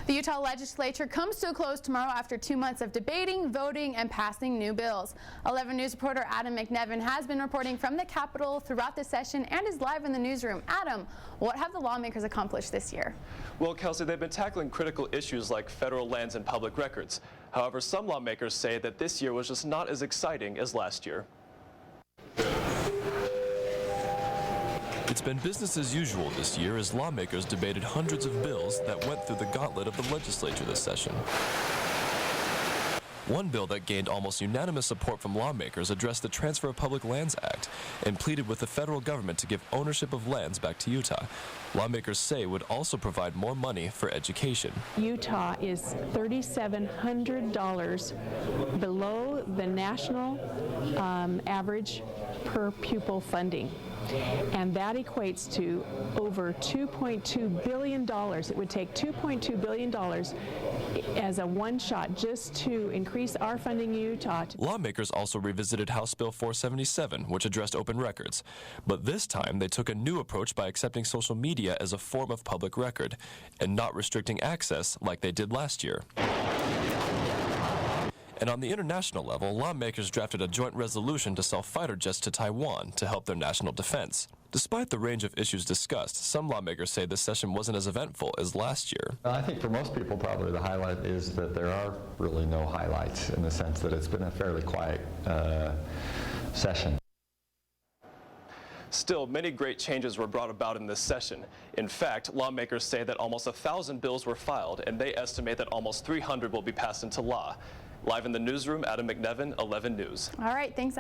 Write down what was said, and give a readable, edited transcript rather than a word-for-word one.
The Utah legislature comes to a close tomorrow after 2 months of debating, voting, and passing new bills. 11 News reporter Adam McNevin has been reporting from the Capitol throughout the session and is live in the newsroom. Adam, what have the lawmakers accomplished this year? Well, Kelsey, they've been tackling critical issues like federal lands and public records. However, some lawmakers say that this year was just not as exciting as last year. It's been business as usual this year as lawmakers debated hundreds of bills that went through the gauntlet of the legislature this session. One bill that gained almost unanimous support from lawmakers addressed the Transfer of Public Lands Act and pleaded with the federal government to give ownership of lands back to Utah. Lawmakers say it would also provide more money for education. Utah is $3,700 below the national average per pupil funding. And that equates to over $2.2 billion. It would take $2.2 billion as a one-shot just to increase our funding in Utah. Lawmakers also revisited House Bill 477, which addressed open records. But this time, they took a new approach by accepting social media as a form of public record and not restricting access like they did last year. And on the international level, lawmakers drafted a joint resolution to sell fighter jets to Taiwan to help their national defense. Despite the range of issues discussed, some lawmakers say this session wasn't as eventful as last year. I think for most people, probably the highlight is that there are really no highlights in the sense that it's been a fairly quiet session. Still, many great changes were brought about in this session. In fact, lawmakers say that almost 1,000 bills were filed, and they estimate that almost 300 will be passed into law. Live in the newsroom, Adam McNevin, 11 News. All right, thanks, Adam.